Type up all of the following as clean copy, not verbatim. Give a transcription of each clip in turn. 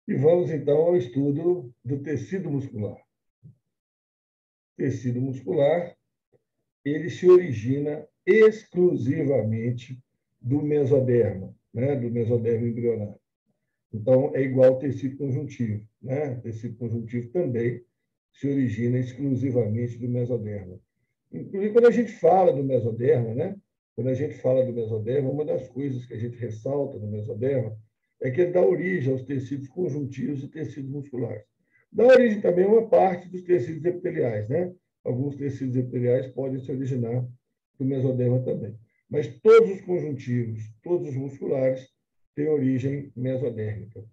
E vamos, então, ao estudo do tecido muscular. O tecido muscular, ele se origina exclusivamente do mesoderma, né? Do mesoderma embrionário. Então, é igual ao tecido conjuntivo, né? O tecido conjuntivo também se origina exclusivamente do mesoderma. Inclusive, quando a gente fala do mesoderma, né? Quando a gente fala do mesoderma, uma das coisas que a gente ressalta no mesoderma é que ele dá origem aos tecidos conjuntivos e tecidos musculares. Dá origem também a uma parte dos tecidos epiteliais, né? Alguns tecidos epiteliais podem se originar do mesoderma também. Mas todos os conjuntivos, todos os musculares, têm origem mesodérmica.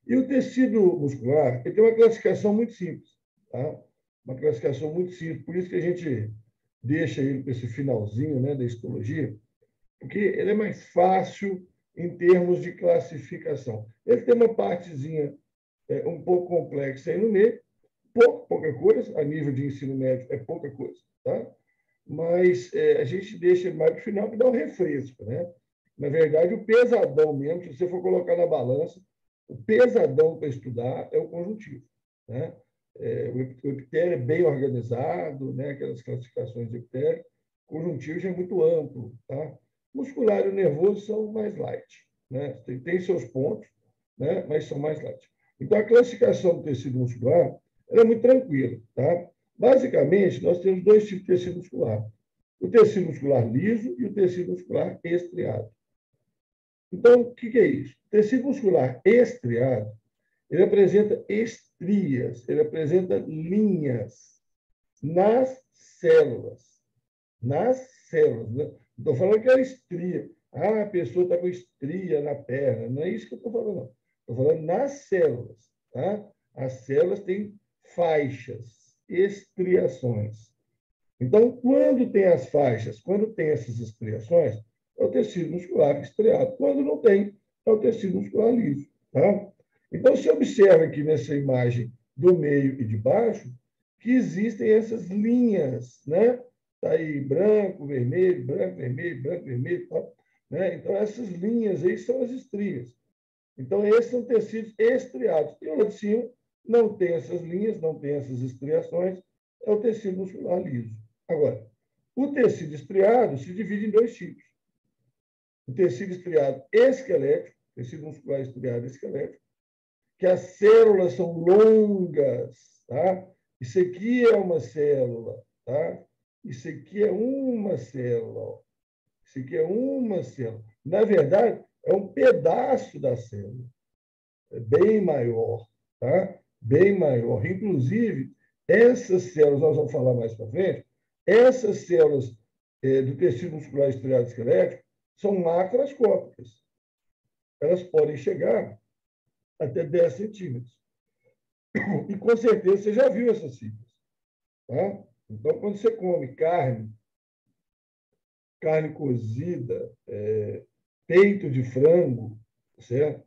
E o tecido muscular ele tem uma classificação muito simples, tá? Uma classificação muito simples, por isso que a gente deixa ele para esse finalzinho, né, da histologia, porque ele é mais fácil em termos de classificação. Ele tem uma partezinha um pouco complexa aí no meio, pouca coisa, a nível de ensino médio é pouca coisa, tá? Mas a gente deixa ele mais para o final para dar um refresco, né? Na verdade, o pesadão mesmo, se você for colocar na balança, o pesadão para estudar é o conjuntivo, né? O epitélio é bem organizado, né? Aquelas classificações de epitélio. O conjuntivo já é muito amplo, tá? Muscular e nervoso são mais light, né? Tem seus pontos, né? Mas são mais light. Então, a classificação do tecido muscular é muito tranquila, tá? Basicamente, nós temos dois tipos de tecido muscular: o tecido muscular liso e o tecido muscular estriado. Então, o que é isso? O tecido muscular estriado, ele apresenta estrias, ele apresenta linhas nas células. Nas células. Né? Estou falando que é estria. Ah, a pessoa está com estria na perna. Não é isso que eu estou falando, não. Estou falando nas células. Tá? As células têm faixas, estriações. Então, quando tem as faixas, quando tem essas estriações, é o tecido muscular estriado. Quando não tem, é o tecido muscular liso. Tá? Então, se observa aqui nessa imagem do meio e de baixo que existem essas linhas, né? Está aí branco, vermelho, branco, vermelho, branco, vermelho. Tá? Né? Então, essas linhas aí são as estrias. Então, esses são tecidos estriados. E o lá de cima não tem essas linhas, não tem essas estriações, é o tecido muscular liso. Agora, o tecido estriado se divide em dois tipos. O tecido estriado esquelético, tecido muscular estriado esquelético, que as células são longas, tá? Isso aqui é uma célula, tá? Isso aqui é uma célula. Isso aqui é uma célula. Na verdade, é um pedaço da célula. É bem maior, tá? Bem maior. Inclusive, essas células, nós vamos falar mais para frente, essas células do tecido muscular estriado esquelético são macroscópicas. Elas podem chegar até 10 centímetros. E com certeza você já viu essas cifras. Tá? Então, quando você come carne cozida, peito de frango, certo?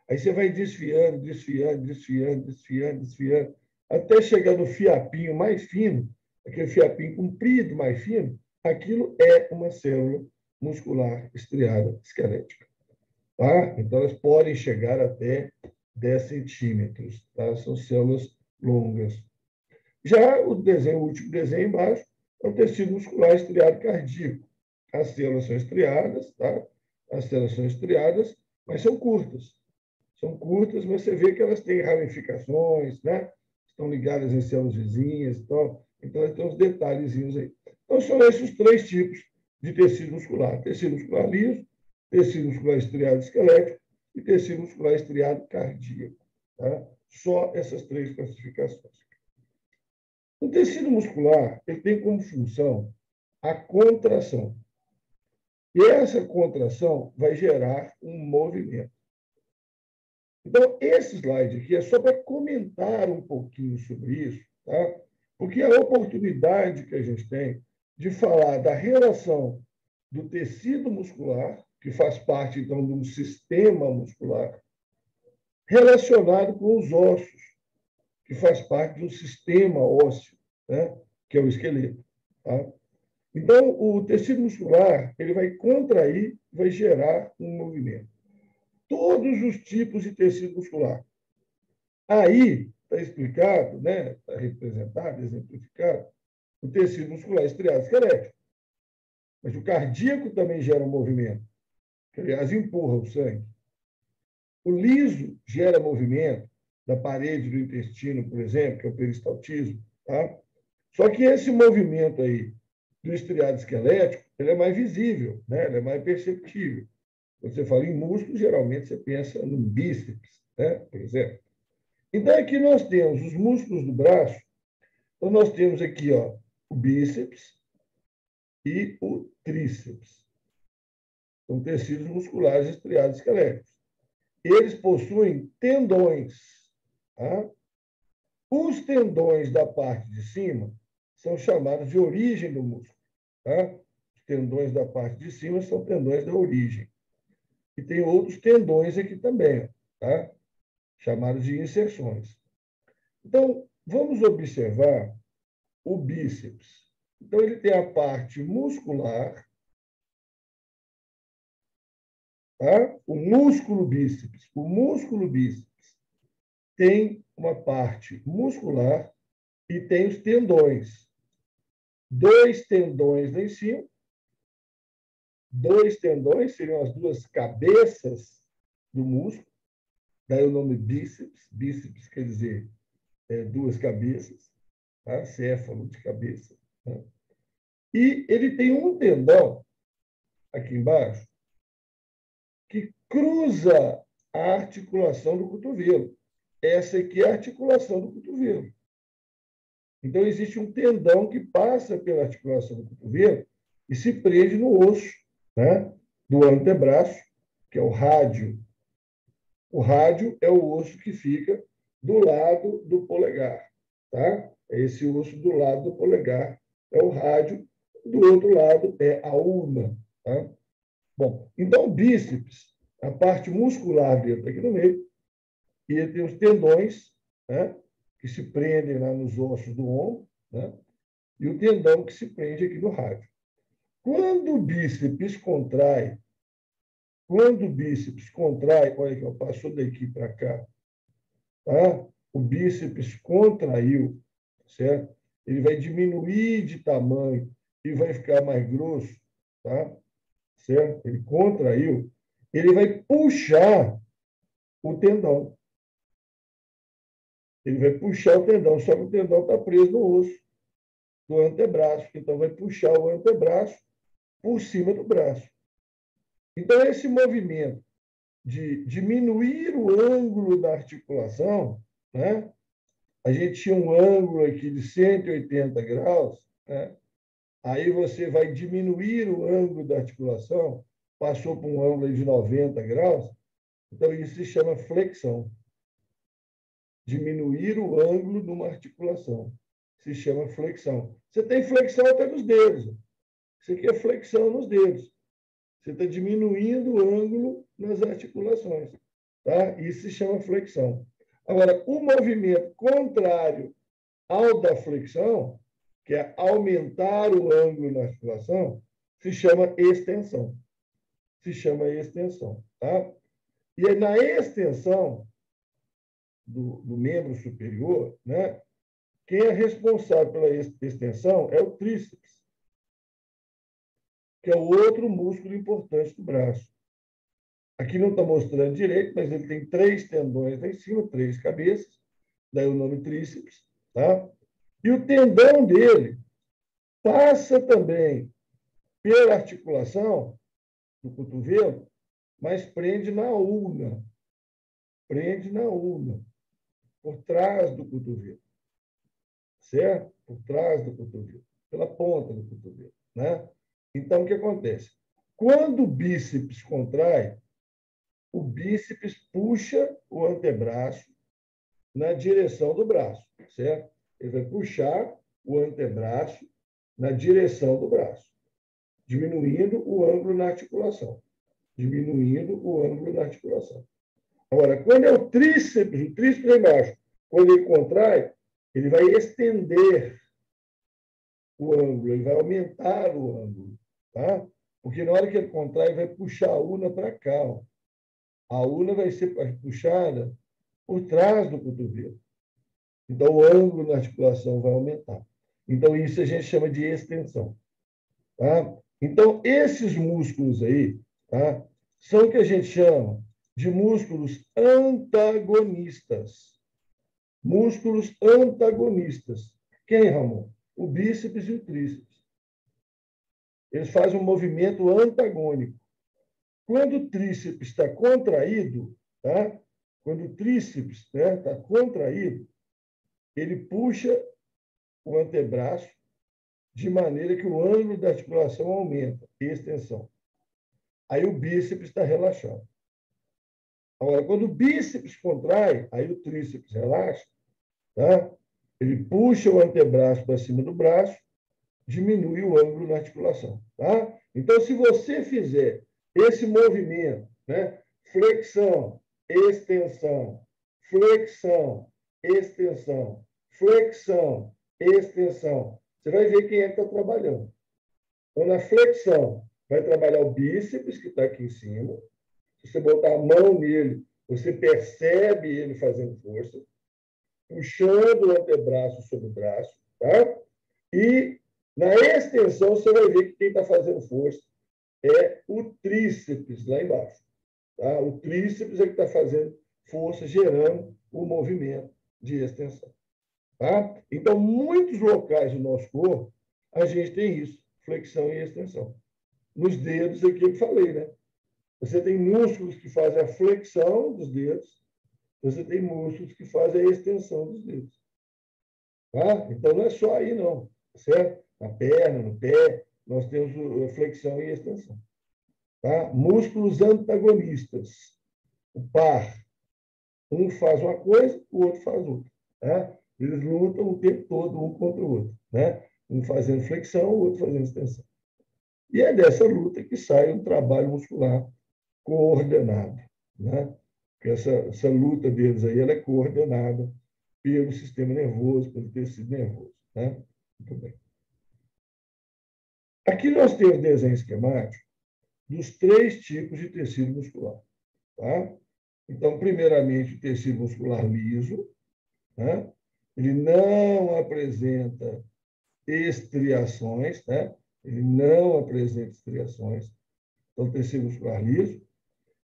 Aí você vai desfiando, desfiando, desfiando, desfiando, desfiando, até chegar no fiapinho mais fino, aquele fiapinho comprido mais fino, aquilo é uma célula muscular estriada esquelética. Tá? Então, elas podem chegar até 10 centímetros. Tá? São células longas. Já o último desenho embaixo, é o tecido muscular estriado cardíaco. As células são estriadas, tá? As células são estriadas, mas são curtas. São curtas, mas você vê que elas têm ramificações, né? Estão ligadas em células vizinhas, então elas têm uns detalhezinhos aí. Então, são esses três tipos de tecido muscular: tecido muscular liso, tecido muscular estriado esquelético e tecido muscular estriado cardíaco. Tá? Só essas três classificações. O tecido muscular ele tem como função a contração. E essa contração vai gerar um movimento. Então, esse slide aqui é só para comentar um pouquinho sobre isso, tá? Porque a oportunidade que a gente tem de falar da relação do tecido muscular, que faz parte, então, de um sistema muscular, relacionado com os ossos, que faz parte do sistema ósseo, né? Que é o esqueleto. Tá? Então, o tecido muscular ele vai contrair, vai gerar um movimento. Todos os tipos de tecido muscular, Aí está explicado, né? Está representado, exemplificado, o tecido muscular estriado esquelético. Mas o cardíaco também gera um movimento, que, aliás, empurra o sangue. O liso gera movimento da parede do intestino, por exemplo, que é o peristaltismo. Tá? Só que esse movimento aí do estriado esquelético, ele é mais visível, né? Ele é mais perceptível. Quando você fala em músculo, geralmente você pensa no bíceps, né? Por exemplo. Então, aqui nós temos os músculos do braço. Então, nós temos aqui ó, o bíceps e o tríceps. São tecidos musculares estriados esqueléticos. Eles possuem tendões. Tá? Os tendões da parte de cima são chamados de origem do músculo. Tá? Os tendões da parte de cima são tendões da origem. E tem outros tendões aqui também, tá? Chamados de inserções. Então, vamos observar o bíceps. Então, ele tem a parte muscular, tá? O músculo bíceps. O músculo bíceps tem uma parte muscular e tem os tendões. Dois tendões lá em cima. Dois tendões seriam as duas cabeças do músculo. Daí o nome bíceps. Bíceps quer dizer duas cabeças, tá? Céfalo de cabeça. Tá? E ele tem um tendão aqui embaixo que cruza a articulação do cotovelo. Essa aqui é a articulação do cotovelo. Então, existe um tendão que passa pela articulação do cotovelo e se prende no osso, né, do antebraço, que é o rádio. O rádio é o osso que fica do lado do polegar. Tá? É esse osso do lado do polegar é o rádio, do outro lado é a ulna. Tá? Bom, então o bíceps, a parte muscular dele está aqui no meio, e ele tem os tendões, né, que se prendem lá nos ossos do ombro, né, e o tendão que se prende aqui no rádio. Quando o bíceps contrai, olha que passou daqui para cá, tá? O bíceps contraiu, certo? Ele vai diminuir de tamanho e vai ficar mais grosso, tá? Certo? Ele contraiu, ele vai puxar o tendão. Ele vai puxar o tendão, só que o tendão está preso no osso do antebraço. Então, vai puxar o antebraço por cima do braço. Então, esse movimento de diminuir o ângulo da articulação, né? A gente tinha um ângulo aqui de 180 graus, né? Aí você vai diminuir o ângulo da articulação, passou para um ângulo de 90 graus, então isso se chama flexão. Diminuir o ângulo numa articulação se chama flexão. Você tem flexão até nos dedos. Isso aqui é flexão nos dedos. Você está diminuindo o ângulo nas articulações. Tá? Isso se chama flexão. Agora, o movimento contrário ao da flexão, que é aumentar o ângulo na articulação, se chama extensão. Se chama extensão. Tá? E aí, na extensão do membro superior, né, quem é responsável pela extensão é o tríceps, que é o outro músculo importante do braço. Aqui não está mostrando direito, mas ele tem 3 tendões lá em cima, 3 cabeças, daí o nome tríceps. Tá? E o tendão dele passa também pela articulação do cotovelo, mas prende na ulna. Prende na ulna, por trás do cotovelo. Certo? Por trás do cotovelo, pela ponta do cotovelo. Né? Então, o que acontece? Quando o bíceps contrai, o bíceps puxa o antebraço na direção do braço, certo? Ele vai puxar o antebraço na direção do braço, diminuindo o ângulo na articulação. Diminuindo o ângulo na articulação. Agora, quando é o tríceps lá embaixo, quando ele contrai, ele vai estender o ângulo, ele vai aumentar o ângulo, tá? Porque na hora que ele contrai, ele vai puxar a ulna para cá. Ó. A ulna vai ser puxada por trás do cotovelo. Então, o ângulo na articulação vai aumentar. Então, isso a gente chama de extensão. Tá? Então, esses músculos aí, tá? São o que a gente chama de músculos antagonistas. Músculos antagonistas. Quem, Ramon? O bíceps e o tríceps. Eles fazem um movimento antagônico. Quando o tríceps está contraído, tá? Quando o tríceps está contraído, ele puxa o antebraço de maneira que o ângulo da articulação aumenta, extensão. Aí o bíceps está relaxado. Agora, quando o bíceps contrai, aí o tríceps relaxa, tá? Ele puxa o antebraço para cima do braço, diminui o ângulo na articulação. Tá? Então, se você fizer esse movimento, né? Flexão, extensão, flexão, extensão, flexão, extensão, você vai ver quem é que está trabalhando. Então, na flexão, vai trabalhar o bíceps, que está aqui em cima. Se você botar a mão nele, você percebe ele fazendo força, puxando o antebraço sobre o braço. Tá? E na extensão, você vai ver que quem está fazendo força é o tríceps lá embaixo. Tá? O tríceps é que está fazendo força, gerando o movimento de extensão. Tá? Então, muitos locais do nosso corpo, a gente tem isso, flexão e extensão. Nos dedos, aqui eu falei, né? Você tem músculos que fazem a flexão dos dedos, você tem músculos que fazem a extensão dos dedos. Tá? Então, não é só aí, não. Certo? Na perna, no pé, nós temos a flexão e extensão. Tá? Músculos antagonistas. O par. Um faz uma coisa, o outro faz outra. Tá? Eles lutam o tempo todo um contra o outro. Né? Um fazendo flexão, o outro fazendo extensão. E é dessa luta que sai um trabalho muscular coordenado. Né? Porque essa luta deles aí ela é coordenada pelo sistema nervoso, pelo tecido nervoso. Né? Muito bem. Aqui nós temos desenho esquemático dos 3 tipos de tecido muscular. Tá? Então, primeiramente, o tecido muscular liso. Né? Ele não apresenta estriações. Né? Ele não apresenta estriações. Então, tecido muscular liso.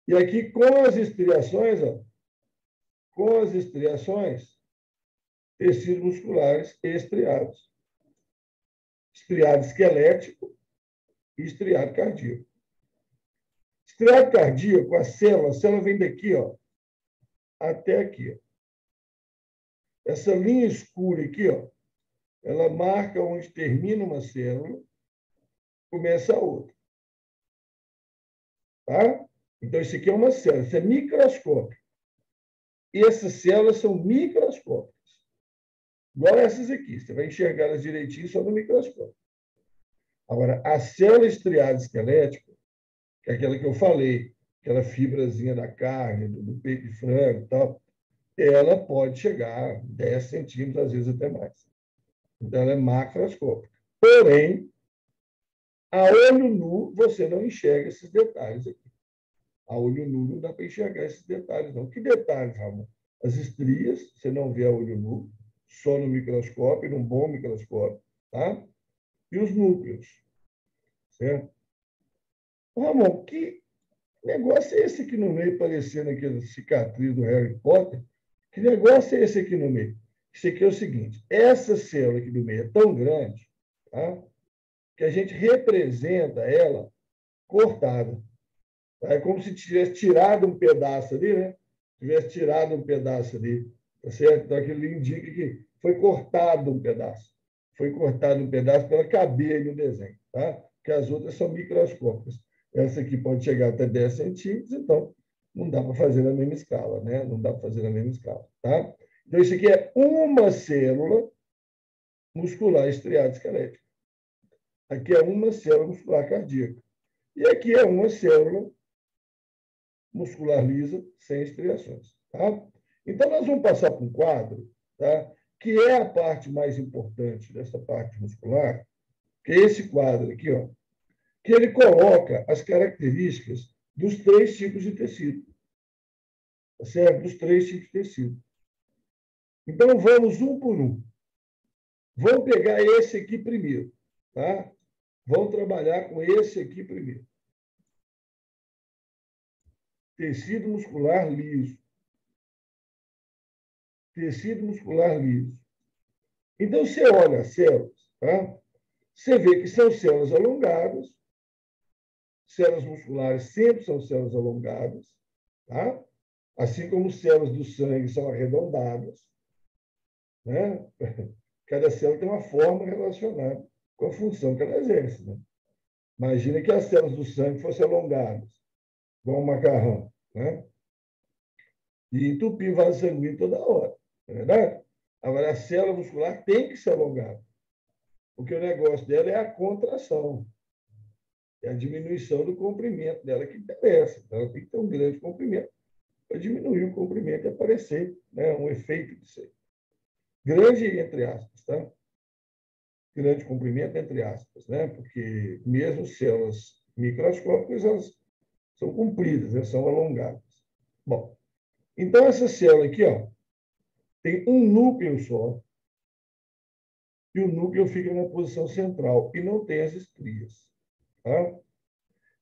E aqui, com as estriações, ó, com as estriações, tecidos musculares estriados. Estriado esquelético e estriado cardíaco. Estriado cardíaco, a célula vem daqui, ó, até aqui. Ó. Essa linha escura aqui, ó, ela marca onde termina uma célula, começa a outra. Tá? Então, isso aqui é uma célula, isso é microscópio. E essas células são microscópicas. Igual essas aqui, você vai enxergar elas direitinho só no microscópio. Agora, a célula estriada esquelética, que é aquela que eu falei, aquela fibrazinha da carne, do peito de frango e tal, ela pode chegar a 10 centímetros, às vezes até mais. Então, ela é macroscópica. Porém, a olho nu, você não enxerga esses detalhes aqui. A olho nu não dá para enxergar esses detalhes, não. Que detalhes, Ramon? As estrias, você não vê a olho nu, só no microscópio, num bom microscópio, tá? E os núcleos, certo? Ramon, que negócio é esse aqui no meio, parecendo aquela cicatriz do Harry Potter? Que negócio é esse aqui no meio? Isso aqui é o seguinte, essa célula aqui do meio é tão grande, tá? Que a gente representa ela cortada. Tá? É como se tivesse tirado um pedaço ali, né? Tivesse tirado um pedaço ali, tá certo? Então, aquilo indica que foi cortado um pedaço. Foi cortado um pedaço para ela caber aí no desenho, tá? Porque as outras são microscópicas. Essa aqui pode chegar até 10 centímetros, então não dá para fazer na mesma escala, né? Não dá para fazer na mesma escala, tá? Então, isso aqui é uma célula muscular estriada esquelética. Aqui é uma célula muscular cardíaca. E aqui é uma célula muscular lisa sem estriações. Tá? Então, nós vamos passar para um quadro, tá? Que é a parte mais importante dessa parte muscular, que é esse quadro aqui, ó, que ele coloca as características dos 3 tipos de tecido. tá certo? Dos três tipos de tecido. Então, vamos um por um. Vamos pegar esse aqui primeiro, tá? Vamos trabalhar com esse aqui primeiro. Tecido muscular liso. Tecido muscular liso. Então, você olha as células, tá? Você vê que são células alongadas, células musculares sempre são células alongadas, tá? Assim como células do sangue são arredondadas, né? Cada célula tem uma forma relacionada com a função que ela exerce, né? Imagina que as células do sangue fossem alongadas, igual um macarrão, né? E entupir o vaso sanguíneo toda hora, não é verdade? Agora, a célula muscular tem que ser alongada, porque o negócio dela é a contração, é a diminuição do comprimento dela que interessa. Então, ela tem que ter um grande comprimento para diminuir o comprimento e aparecer, né, um efeito disso aí. Grande, entre aspas, tá? Grande comprimento, entre aspas, né? Porque mesmo células microscópicas, elas são compridas, né? São alongadas. Bom, então essa célula aqui, ó, tem um núcleo só, e o núcleo fica na posição central, e não tem as estrias. Tá?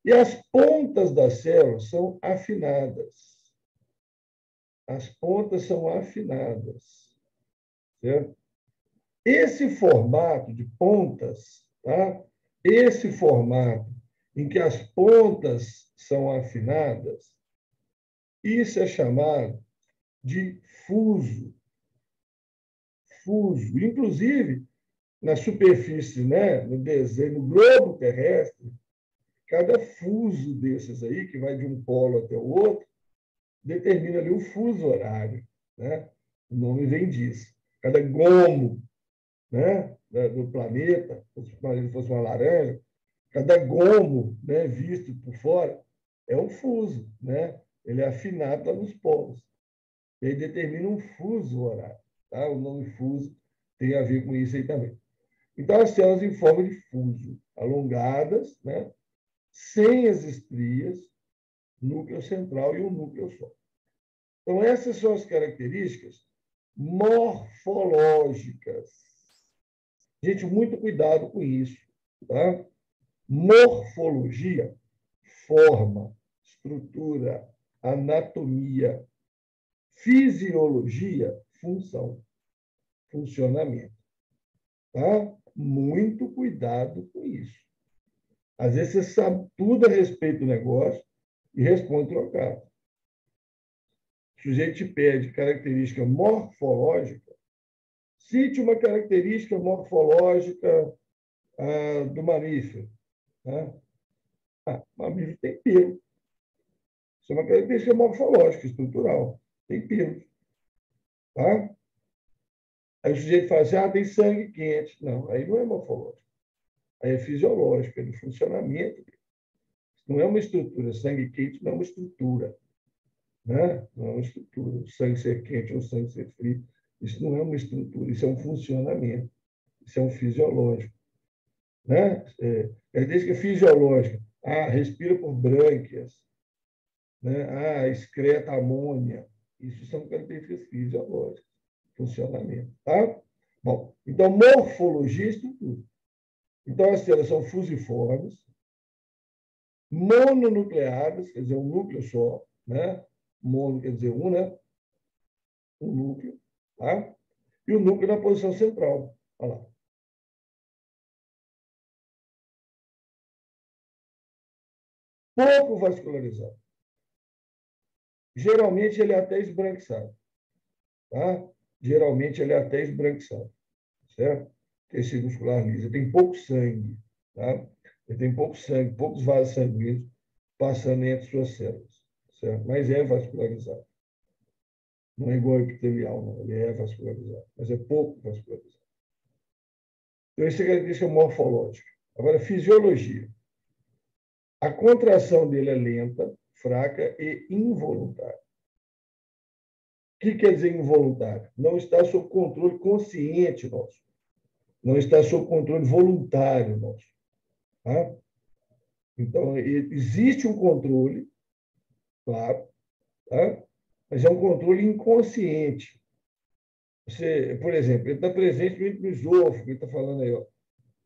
E as pontas das células são afinadas. As pontas são afinadas. Certo? Esse formato de pontas, tá? Esse formato em que as pontas são afinadas, isso é chamado de fuso. Fuso. Inclusive, na superfície, né, no desenho, no globo terrestre, cada fuso desses aí, que vai de um polo até o outro, determina ali o fuso horário. Né? O nome vem disso. Cada gomo, né, do planeta, se o planeta fosse uma laranja, cada gomo, né, visto por fora é um fuso. Né? Ele é afinado lá nos polos. Ele determina um fuso horário. Tá? O nome fuso tem a ver com isso aí também. Então, as células em forma de fuso, alongadas, né? Sem as estrias, núcleo central e um núcleo só. Então, essas são as características morfológicas. Gente, muito cuidado com isso. Tá? Morfologia, forma, estrutura, anatomia. Fisiologia, função, funcionamento. Tá? Muito cuidado com isso. Às vezes você sabe tudo a respeito do negócio e responde trocado. O sujeito te pede característica morfológica, cite uma característica morfológica do mamífero. Né? O mamífero tem pelo. Isso é uma característica morfológica, estrutural. Tem pelo. Tá? Aí o sujeito fala assim, tem sangue quente. Não, aí não é morfológico. Aí é fisiológico, é do funcionamento. Não é uma estrutura. Sangue quente não é uma estrutura. Né? Não é uma estrutura. O sangue ser quente ou o sangue ser frio. Isso não é uma estrutura, isso é um funcionamento. Isso é um fisiológico. Né? Desde que é fisiológica. Respira por brânquias. Né? Excreta amônia. Isso são características fisiológicas. Funcionamento. Tá? Bom, então, morfologia e estrutura. Então, as células são fusiformes, mononucleadas, quer dizer, um núcleo só, né? Mono quer dizer um, né? Um núcleo, tá? E o núcleo na posição central. Olha lá. Pouco vascularizado. Geralmente ele é até esbranquiçado, tá? Geralmente ele é até esbranquiçado, certo? Tecido muscular liso. Ele tem pouco sangue, tá? Ele tem pouco sangue, poucos vasos sanguíneos passando entre suas células, certo? Mas é vascularizado. Não é igual epitelial, não. Ele é vascularizado, mas é pouco vascularizado. Então, essa é a característica morfológica. Agora, fisiologia. A contração dele é lenta, fraca e involuntária. O que quer dizer involuntário? Não está sob controle consciente nosso. Não está sob controle voluntário nosso. Tá? Então, existe um controle, claro, tá? mas é um controle inconsciente. Você, por exemplo, ele está presente no esôfago, ele está falando aí, ó.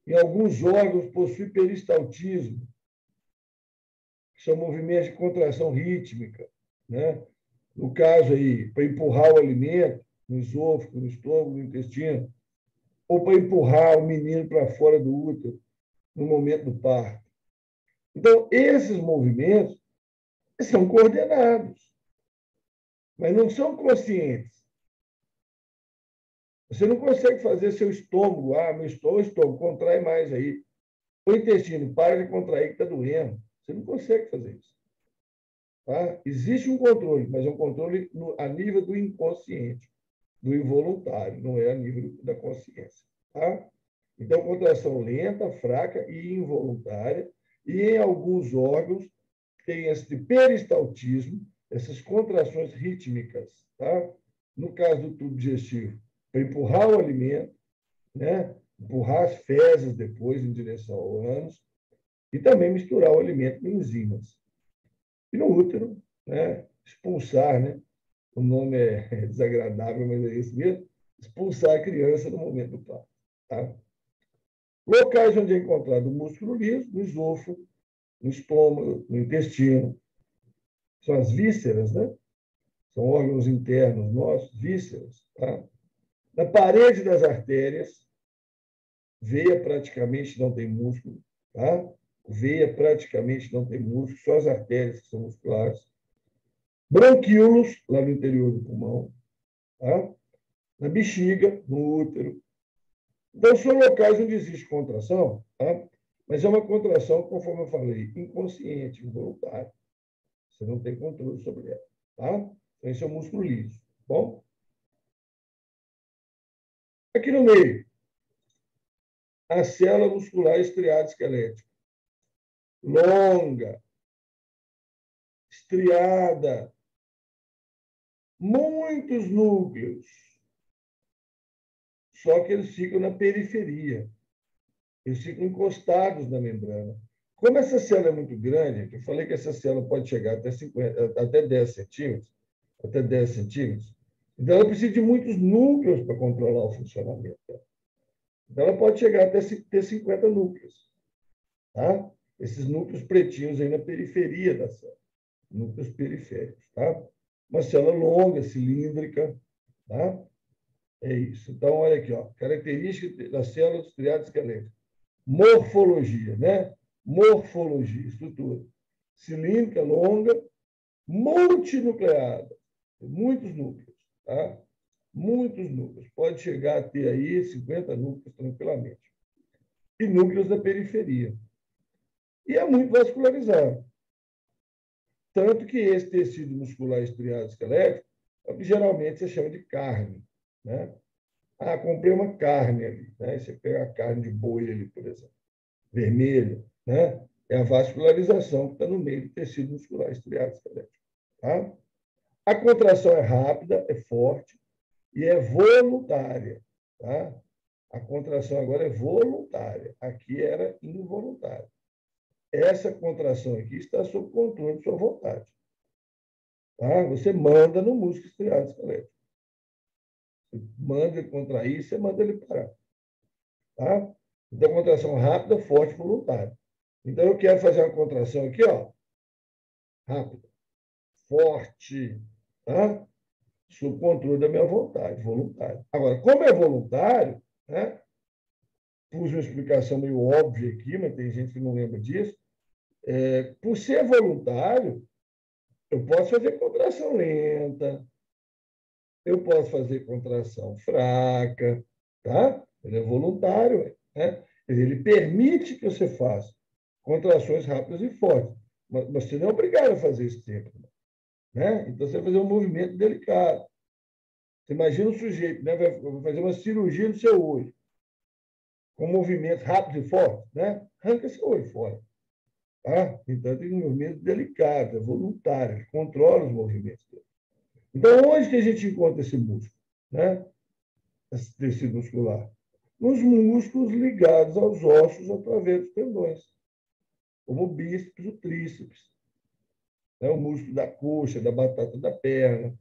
Em alguns órgãos possui peristaltismo, que são movimentos de contração rítmica, né? No caso aí, para empurrar o alimento no esôfago, no estômago, no intestino, ou para empurrar o menino para fora do útero no momento do parto. Então, esses movimentos são coordenados, mas não são conscientes. Você não consegue fazer seu estômago, meu estômago, contrai mais aí. O intestino, para de contrair que está doendo. Você não consegue fazer isso. Tá? Existe um controle, mas é um controle a nível do inconsciente, do involuntário, não é a nível da consciência. Tá? Então, contração lenta, fraca e involuntária, e em alguns órgãos tem esse peristaltismo, essas contrações rítmicas. Tá? No caso do tubo digestivo, para empurrar o alimento, né? Empurrar as fezes depois em direção ao ânus, e também misturar o alimento com enzimas. E no útero, né? Expulsar, né? O nome é desagradável, mas é isso mesmo, expulsar a criança no momento do parto. Tá? Locais onde é encontrado o músculo liso, no esôfago, no estômago, no intestino. São as vísceras, né? São órgãos internos nossos, vísceras. Tá? Na parede das artérias, veia praticamente não tem músculo. Tá? Veia praticamente não tem músculo, só as artérias que são musculares. Bronquíolos, lá no interior do pulmão. Tá? Na bexiga, no útero. Então, são locais onde existe contração, tá? Mas é uma contração, conforme eu falei, inconsciente, involuntária. Você não tem controle sobre ela. Tá? Então, esse é o músculo liso. Bom? Aqui no meio, a célula muscular estriada esquelética. Longa, estriada, muitos núcleos. Só que eles ficam na periferia. Eles ficam encostados na membrana. Como essa célula é muito grande, eu falei que essa célula pode chegar até 50, até 10 centímetros, até 10 centímetros, então ela precisa de muitos núcleos para controlar o funcionamento dela. Então ela pode chegar até ter 50 núcleos. Tá? Esses núcleos pretinhos aí na periferia da célula, núcleos periféricos. Tá? Uma célula longa, cilíndrica. Tá? É isso. Então, olha aqui, ó, característica da célula do estriado esquelético. Morfologia, né? Morfologia, estrutura. Cilíndrica, longa, multinucleada. Muitos núcleos, tá? Muitos núcleos. Pode chegar a ter aí 50 núcleos tranquilamente. E núcleos da periferia. E é muito vascularizado. Tanto que esse tecido muscular estriado esquelético é o que geralmente se chama de carne, né? Comprei uma carne ali, né? Você pega a carne de boi ali, por exemplo, vermelha, né? É a vascularização que está no meio do tecido muscular estriado esquelético. Tá? A contração é rápida, é forte e é voluntária. Tá? A contração agora é voluntária. Aqui era involuntária. Essa contração aqui está sob controle de sua vontade. Tá? Você manda no músculo estriado esquelético. Você manda ele contrair, você manda ele parar. Tá? Então, contração rápida, forte, voluntária. Então, eu quero fazer uma contração aqui, ó, rápida, forte, tá? Sob controle da minha vontade, voluntário. Agora, como é voluntário, né? Pus uma explicação meio óbvia aqui, mas tem gente que não lembra disso. Por ser voluntário, eu posso fazer contração lenta, eu posso fazer contração fraca, tá? Ele é voluntário, né? Ele permite que você faça contrações rápidas e fortes, mas você não é obrigado a fazer isso sempre, né? Então você vai fazer um movimento delicado. Você imagina o sujeito, né? Vai fazer uma cirurgia no seu olho, com movimentos rápidos e fortes, né? Arranca seu olho fora. Tá? Então tem um movimento delicado, é voluntário, ele controla os movimentos dele. Então, onde que a gente encontra esse músculo, né? Esse tecido muscular? Nos músculos ligados aos ossos através dos tendões, como o bíceps, o tríceps, né? O músculo da coxa, da batata da perna,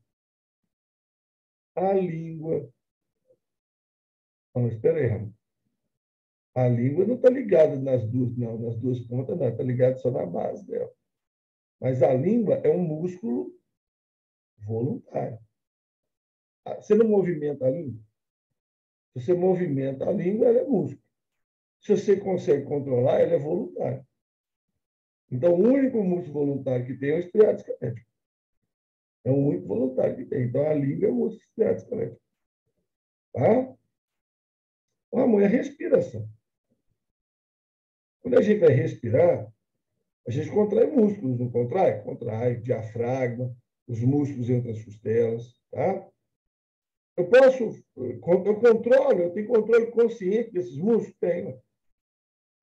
a língua. Não, espera aí, Ramon. A língua não está ligada nas duas, não, nas duas pontas, não, está ligada só na base dela. Mas a língua é um músculo voluntário. Você não movimenta a língua? Se você movimenta a língua, ela é músculo. Se você consegue controlar, ela é voluntária. Então, o único músculo voluntário que tem é o estriado esquelético. É o único voluntário que tem. Então, a língua é o músculo estriado esquelético. Tá? A mulher é respiração. Quando a gente vai respirar, a gente contrai músculos, não contrai? Contrai, diafragma, os músculos entre as costelas. Tá? Eu controlo, eu tenho controle consciente desses músculos? Tenho.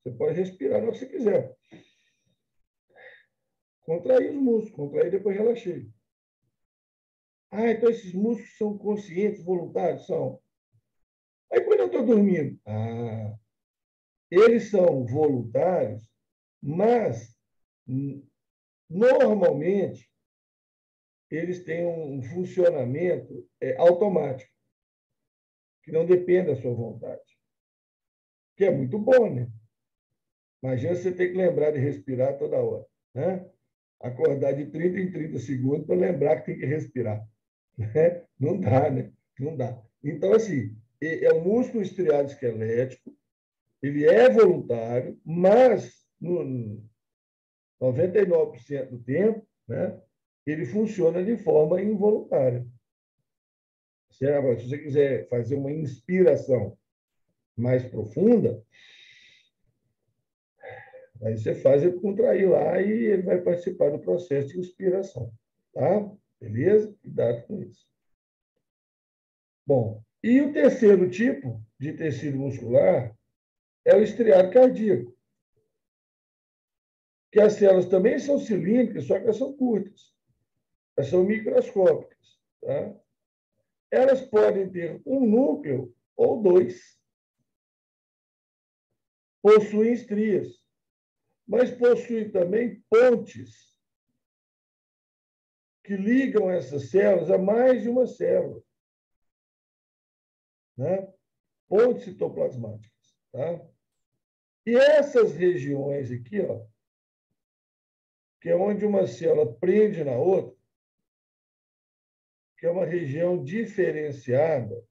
Você pode respirar o que você quiser. Contrair os músculos, contrair e depois relaxei. Então esses músculos são conscientes, voluntários? São. Aí quando eu estou dormindo, eles são voluntários, mas normalmente eles têm um funcionamento automático, que não depende da sua vontade. Que é muito bom, né? Imagina você ter que lembrar de respirar toda hora, né? Acordar de 30 em 30 segundos para lembrar que tem que respirar. Né? Não dá, né? Não dá. Então, assim, é um músculo estriado esquelético, ele é voluntário, mas no 99% do tempo, né, ele funciona de forma involuntária. Se você quiser fazer uma inspiração mais profunda, aí você faz ele contrair lá e ele vai participar do processo de inspiração. Tá? Beleza? Cuidado com isso. Bom, e o terceiro tipo de tecido muscular é o estriado cardíaco, que as células também são cilíndricas, só que elas são curtas. Elas são microscópicas. Tá? Elas podem ter um núcleo ou dois. Possuem estrias, mas possuem também pontes que ligam essas células a mais de uma célula. Né? Pontes citoplasmáticas. Tá? E essas regiões aqui, ó, que é onde uma célula prende na outra, que é uma região diferenciada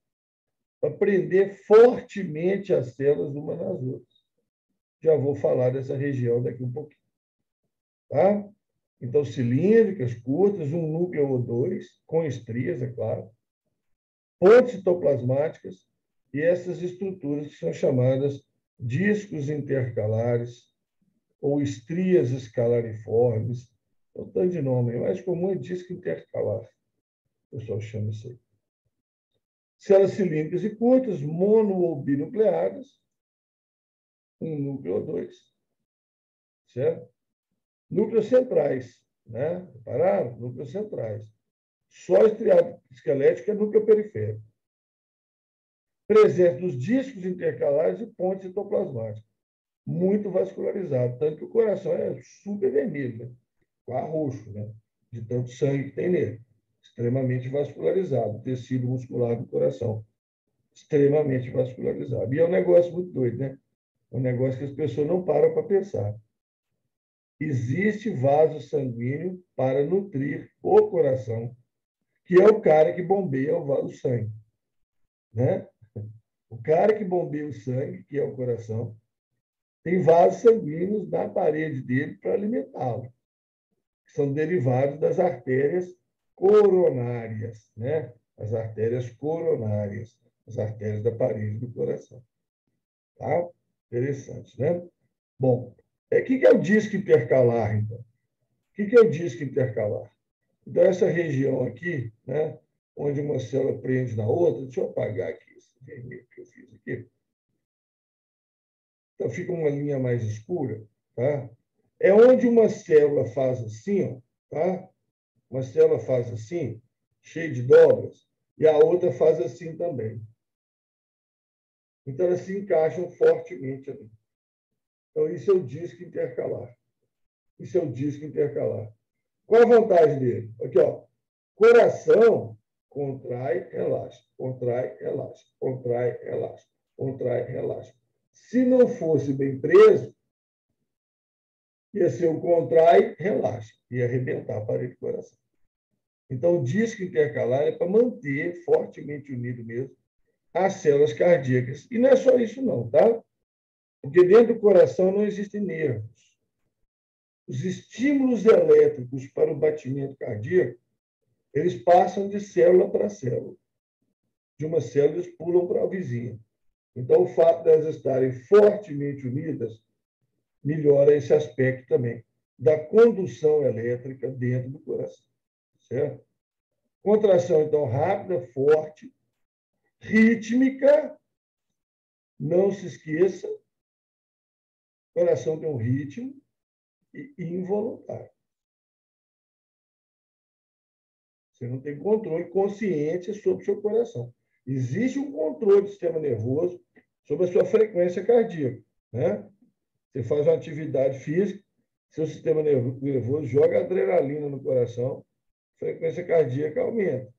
para prender fortemente as células umas nas outras. Já vou falar dessa região daqui um pouquinho. Tá? Então, cilíndricas, curtas, um núcleo ou dois, com estrias, é claro, pontes citoplasmáticas e essas estruturas que são chamadas discos intercalares ou estrias escalariformes. Não tem de nome, o mais comum é disco intercalar. O pessoal chama isso aí. Células cilíndricas e curtas, mono ou binucleadas, um núcleo ou dois, certo? Núcleos centrais, né? Repararam? Núcleos centrais. Só estriado esquelético é núcleo periférico. Presente nos discos intercalares e pontes citoplasmáticas. Muito vascularizado, tanto que o coração é super vermelho, né? Quase roxo, né? De tanto sangue que tem nele. Extremamente vascularizado, tecido muscular do coração. Extremamente vascularizado. E é um negócio muito doido, né? É um negócio que as pessoas não param para pensar. Existe vaso sanguíneo para nutrir o coração, que é o cara que bombeia o sangue. Né? O cara que bombeia o sangue, que é o coração, tem vasos sanguíneos na parede dele para alimentá-lo, que são derivados das artérias coronárias, né? As artérias coronárias, as artérias da parede do coração. Tá? Interessante, né? Bom, o que é o disco intercalar, então? O que é o disco intercalar? Então, essa região aqui, né, onde uma célula prende na outra, deixa eu apagar aqui esse vermelho que eu fiz aqui. Então, fica uma linha mais escura. Tá? É onde uma célula faz assim, ó, tá? Uma célula faz assim, cheia de dobras, e a outra faz assim também. Então, elas se encaixam fortemente ali. Então, isso é o disco intercalar. Isso é o disco intercalar. Qual a vantagem dele? Aqui, ó. Coração Contrai, relaxa, contrai, relaxa, contrai, relaxa, contrai, relaxa. Se não fosse bem preso, ia ser o contrai, relaxa, ia arrebentar a parede do coração. Então, o disco intercalar é para manter fortemente unido mesmo as células cardíacas. E não é só isso, não, tá? Porque dentro do coração não existem nervos. Os estímulos elétricos para o batimento cardíaco, eles passam de célula para célula. De uma célula, eles pulam para a vizinha. Então, o fato de elas estarem fortemente unidas melhora esse aspecto também da condução elétrica dentro do coração. Certo? Contração, então, rápida, forte, rítmica. Não se esqueça, o coração tem um ritmo e involuntário. Você não tem controle consciente sobre o seu coração. Existe um controle do sistema nervoso sobre a sua frequência cardíaca. Né? Você faz uma atividade física, seu sistema nervoso joga adrenalina no coração, a frequência cardíaca aumenta.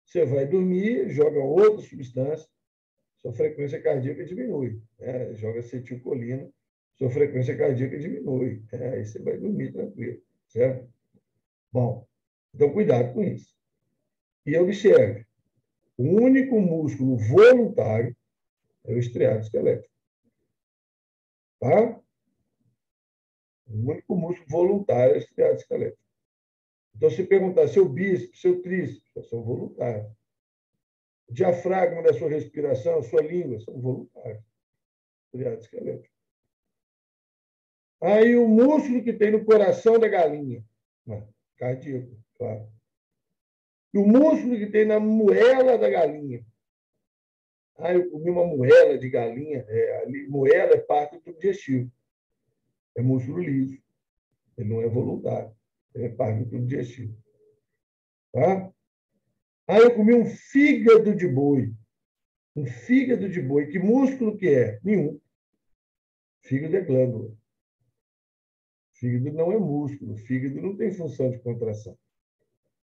Você vai dormir, joga outra substância, sua frequência cardíaca diminui. Né? Joga acetilcolina, sua frequência cardíaca diminui. Aí você vai dormir tranquilo. Certo? Bom, então cuidado com isso. E observe, o único músculo voluntário é o estriado esquelético. Tá? O único músculo voluntário é o estriado esquelético. Então, se perguntar seu bíceps, seu tríceps, são voluntários. O diafragma da sua respiração, a sua língua, são voluntários. Estriado esquelético. Aí o músculo que tem no coração da galinha, cardíaco, claro. E o músculo que tem na moela da galinha. Eu comi uma moela de galinha. Moela é parte do digestivo. É músculo liso. Ele não é voluntário. Ele é parte do digestivo. Tá? Eu comi um fígado de boi. Um fígado de boi. Que músculo que é? Nenhum. Fígado é glândula. Fígado não é músculo. Fígado não tem função de contração.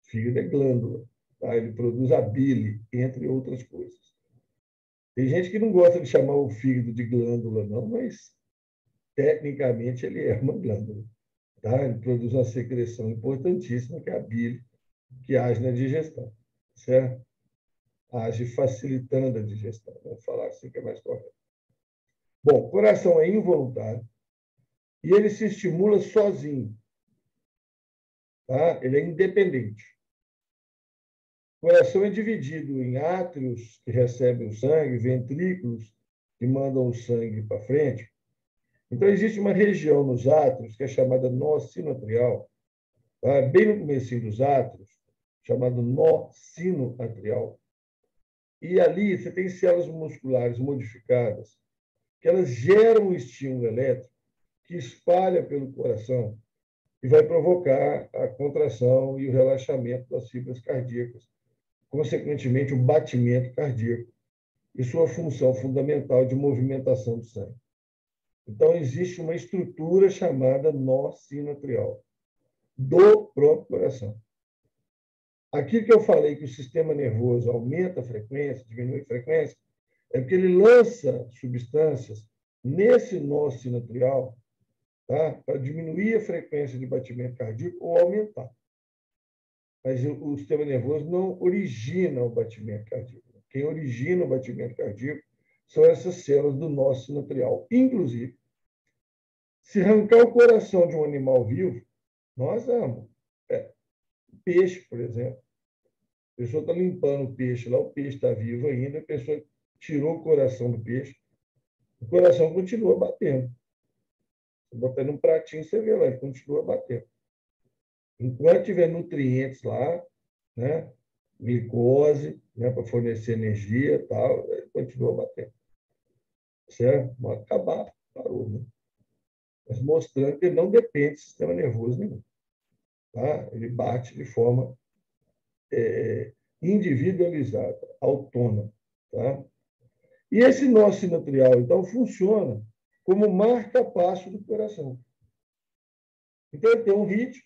Fígado é glândula. Tá? Ele produz a bile, entre outras coisas. Tem gente que não gosta de chamar o fígado de glândula, não, mas tecnicamente ele é uma glândula. Tá? Ele produz uma secreção importantíssima, que é a bile, que age na digestão. Certo? Age facilitando a digestão. Vamos falar assim que é mais correto. Bom, o coração é involuntário e ele se estimula sozinho. Tá? Ele é independente. O coração é dividido em átrios, que recebem o sangue, ventrículos, que mandam o sangue para frente. Então, existe uma região nos átrios, que é chamada nó sinoatrial, tá? Bem no começo dos átrios, chamado nó sinoatrial. E ali você tem células musculares modificadas, que elas geram um estímulo elétrico que espalha pelo coração e vai provocar a contração e o relaxamento das fibras cardíacas, consequentemente, o batimento cardíaco e sua função fundamental de movimentação do sangue. Então, existe uma estrutura chamada nó sinoatrial do próprio coração. Aquilo que eu falei que o sistema nervoso aumenta a frequência, diminui a frequência, é porque ele lança substâncias nesse nó sinoatrial, tá? Para diminuir a frequência de batimento cardíaco ou aumentar. Mas o sistema nervoso não origina o batimento cardíaco. Quem origina o batimento cardíaco são essas células do nó sinoatrial. Inclusive, se arrancar o coração de um animal vivo, nós amamos. Peixe, por exemplo. A pessoa está limpando o peixe lá, o peixe está vivo ainda, a pessoa tirou o coração do peixe, o coração continua batendo. Você bota num pratinho, você vê lá, ele continua batendo. Enquanto tiver nutrientes lá, né, glicose, né, para fornecer energia e tal, ele continua batendo. Certo? Pode acabar, parou, né? Mas mostrando que ele não depende do sistema nervoso nenhum. Tá? Ele bate de forma individualizada, autônoma. Tá? E esse nó sinoatrial, então, funciona como marca-passo do coração. Então, ele tem um ritmo,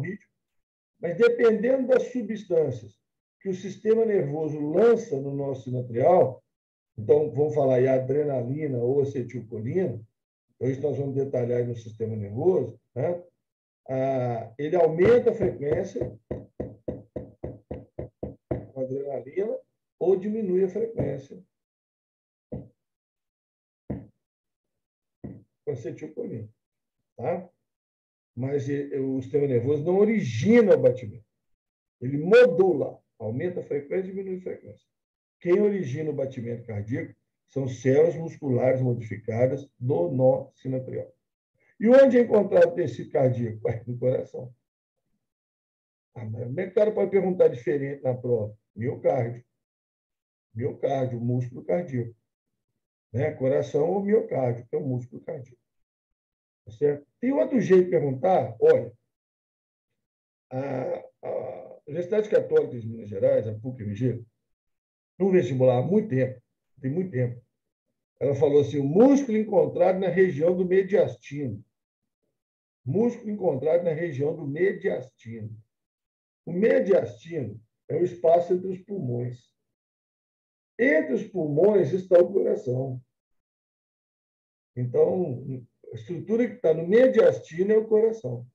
ritmo, mas dependendo das substâncias que o sistema nervoso lança no nosso sinatrial, então vamos falar aí adrenalina ou acetilcolina, então isso nós vamos detalhar no sistema nervoso, né? Ele aumenta a frequência com adrenalina ou diminui a frequência com acetilcolina, tá? Mas o sistema nervoso não origina o batimento. Ele modula, aumenta a frequência e diminui a frequência. Quem origina o batimento cardíaco são células musculares modificadas do nó sinatrial. E onde é encontrado o tecido cardíaco? No coração. Mas como é que o cara pode perguntar diferente na prova? Miocárdio. Miocárdio, músculo cardíaco. Né? Coração ou miocárdio, que é o músculo cardíaco. Tá certo? Tem outro jeito de perguntar? Olha, a Universidade Católica de Minas Gerais, a PUC-MG, no vestibular há muito tempo, tem muito tempo, ela falou assim, o músculo encontrado na região do mediastino. Músculo encontrado na região do mediastino. O mediastino é o espaço entre os pulmões. Entre os pulmões está o coração. Então, a estrutura que está no mediastino é o coração.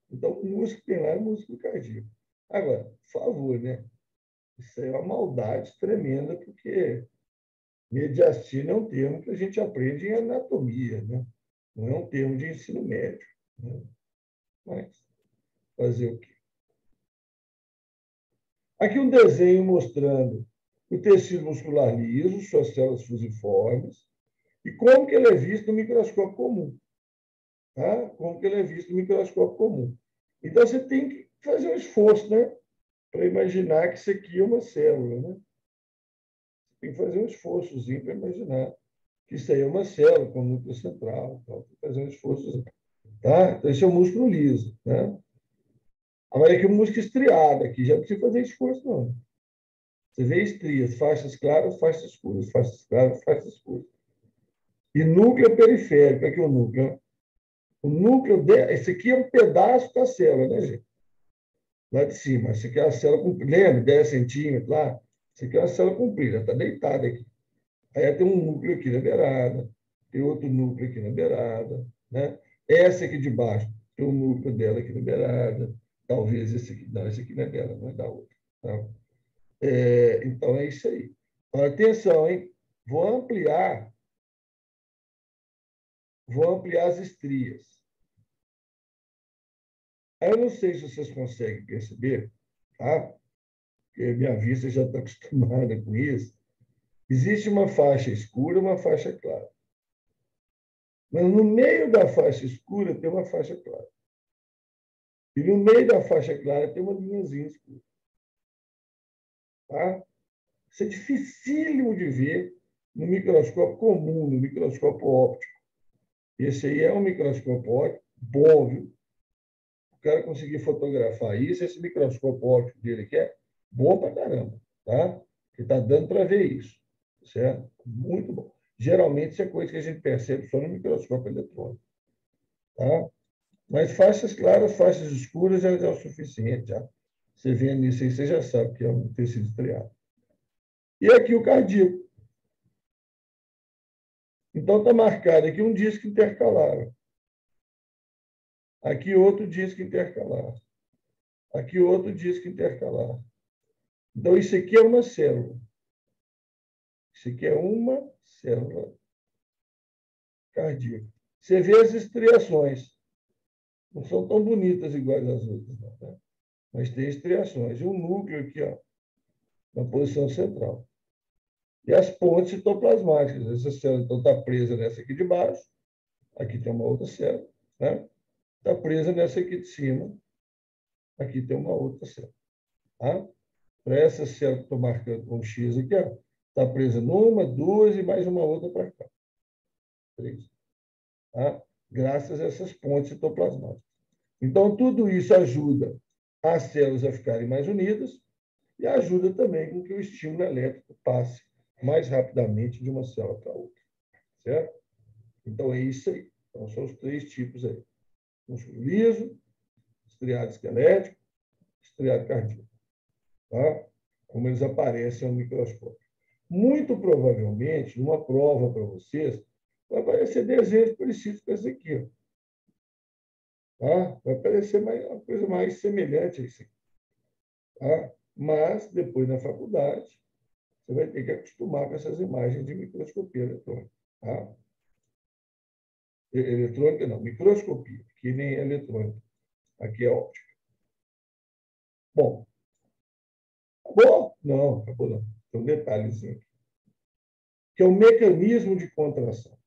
Então, o músculo que tem lá é o músculo cardíaco. Agora, por favor, né? Isso é uma maldade tremenda, porque mediastino é um termo que a gente aprende em anatomia, né? Não é um termo de ensino médio. Né? Mas fazer o quê? Aqui um desenho mostrando o tecido muscular liso, suas células fusiformes, e como que ele é visto no microscópio comum. Tá? Como que ele é visto no microscópio comum. Então, você tem que fazer um esforço, né? Para imaginar que isso aqui é uma célula, né? Você tem que fazer um esforçozinho para imaginar que isso aí é uma célula com núcleo central. Então, tem que fazer um esforçozinho. Tá? Então, esse é o músculo liso. Né? Agora, aqui o músculo estriado, aqui já não precisa fazer esforço, não. Você vê estrias, faixas claras, faixas escuras, faixas claras, faixas escuras. E núcleo periférico, aqui é o núcleo. O núcleo, esse aqui é um pedaço da célula, né, gente? Lá de cima. Esse aqui é a célula comprida. Lembra? 10 centímetros lá? Esse aqui é uma célula comprida, está deitada aqui. Aí tem um núcleo aqui na beirada, tem outro núcleo aqui na beirada. Né? Essa aqui de baixo, tem um núcleo dela aqui na beirada. Talvez esse aqui. Não, esse aqui não é dela, não é da outra. Tá? Então, é isso aí. Agora, atenção, hein? Vou ampliar as estrias. Aí eu não sei se vocês conseguem perceber, tá? Porque minha vista já está acostumada com isso. Existe uma faixa escura e uma faixa clara. Mas no meio da faixa escura tem uma faixa clara. E no meio da faixa clara tem uma linhazinha escura. Tá? Isso é dificílimo de ver no microscópio comum, no microscópio óptico. Esse aí é um microscópio óptico bom, viu? O cara conseguir fotografar isso, esse microscópio óptico dele aqui é bom pra caramba, tá? Que está dando para ver isso, certo? Muito bom. Geralmente, isso é coisa que a gente percebe só no microscópio eletrônico, tá? Mas faixas claras, faixas escuras já é o suficiente, já. Você vendo isso aí, você já sabe que é um tecido estriado. E aqui o cardíaco. Então, está marcado aqui um disco intercalar. Aqui outro disco intercalar. Aqui outro disco intercalar. Então, isso aqui é uma célula. Isso aqui é uma célula cardíaca. Você vê as estriações. Não são tão bonitas iguais às outras, não, né? Mas tem estriações. E um núcleo aqui, ó, na posição central. E as pontes citoplasmáticas. Essa célula então, está presa nessa aqui de baixo. Aqui tem uma outra célula. Né? Está presa nessa aqui de cima. Aqui tem uma outra célula. Tá? Para essa célula que estou marcando com um X aqui, está presa numa, duas e mais uma outra para cá. 3. Tá? Graças a essas pontes citoplasmáticas. Então, tudo isso ajuda as células a ficarem mais unidas e ajuda também com que o estímulo elétrico passe mais rapidamente de uma célula para outra. Certo? Então, é isso aí. Então, são os 3 tipos aí. Músculo liso, estriado esquelético, estriado cardíaco, tá? Como eles aparecem no microscópio. Muito provavelmente, numa prova para vocês, vai aparecer desenhos parecidos com esse aqui. Ó. Tá? Vai parecer uma coisa mais semelhante a isso aqui. Tá? Mas, depois, na faculdade, você vai ter que acostumar com essas imagens de microscopia eletrônica. Tá? Eletrônica não, microscopia, que nem eletrônica. Aqui é óptica. Bom, acabou? Não, acabou não. Tem um detalhezinho aqui, que é o mecanismo de contração.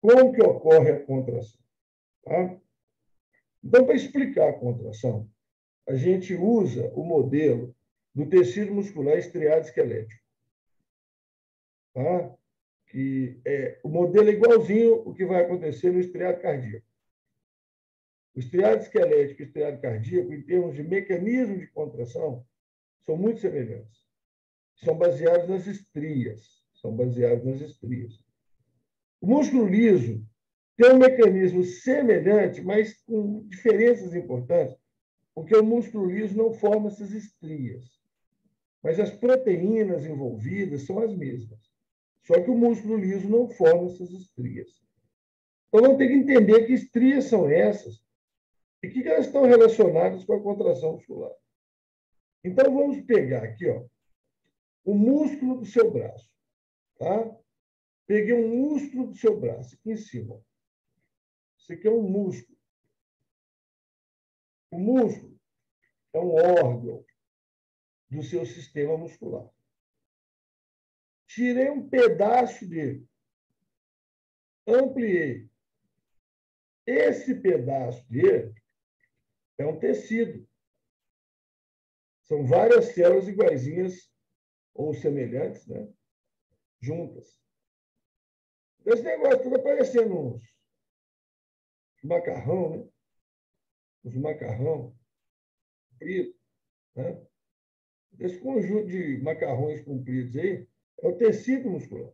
Como que ocorre a contração? Tá? Então, para explicar a contração, a gente usa o modelo do tecido muscular estriado esquelético. Tá? O modelo é igualzinho o que vai acontecer no estriado cardíaco. O estriado esquelético e o estriado cardíaco, em termos de mecanismo de contração, são muito semelhantes. São baseados nas estrias. O músculo liso tem um mecanismo semelhante, mas com diferenças importantes, porque o músculo liso não forma essas estrias. Mas as proteínas envolvidas são as mesmas. Só que o músculo liso não forma essas estrias. Então, vamos ter que entender que estrias são essas e que elas estão relacionadas com a contração muscular. Então, vamos pegar aqui o músculo do seu braço. Tá? Peguei um músculo do seu braço aqui em cima. Isso aqui é um músculo. O músculo é um órgão do seu sistema muscular. Tirei um pedaço dele. Ampliei. Esse pedaço dele é um tecido. São várias células iguaizinhas ou semelhantes, né? Juntas. Esse negócio tudo aparecendo uns macarrão, né? Os macarrão compridos, né? Esse conjunto de macarrões compridos aí é o tecido muscular.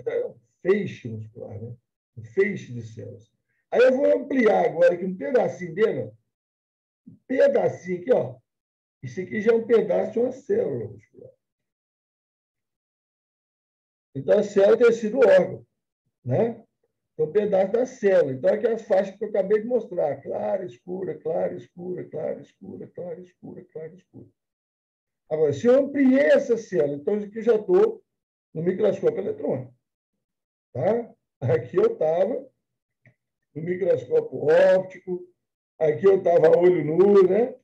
É um feixe muscular, né? Um feixe de células. Aí eu vou ampliar agora aqui um pedacinho dele, um pedacinho aqui, ó. Isso aqui já é um pedaço de uma célula muscular. Então, a célula tem sido órgão, né? É um pedaço da célula. Então, aquelas faixas que eu acabei de mostrar. Clara, escura, clara, escura, clara, escura, clara, escura, clara, escura. Agora, se eu ampliei essa célula, então aqui eu já estou no microscópio eletrônico. Tá? Aqui eu estava no microscópio óptico, aqui eu estava a olho nu, né?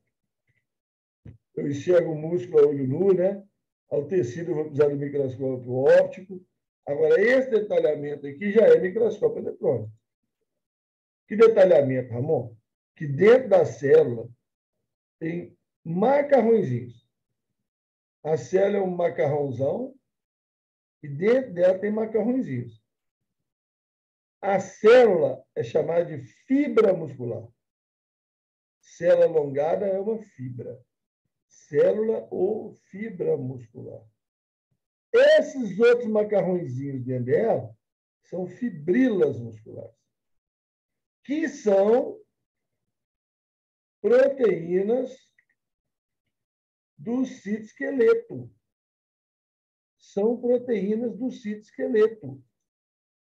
Eu enxergo o músculo a olho nu, né? Ao tecido eu vou precisar do microscópio óptico. Agora, esse detalhamento aqui já é microscópio eletrônico. Que detalhamento, Ramon? Que dentro da célula tem macarrõezinhos. A célula é um macarrãozão e dentro dela tem macarrõezinhos. A célula é chamada de fibra muscular. Célula alongada é uma fibra. Célula ou fibra muscular. Esses outros macarrõezinhos dentro dela são fibrilas musculares, que são proteínas do citoesqueleto. São proteínas do citoesqueleto.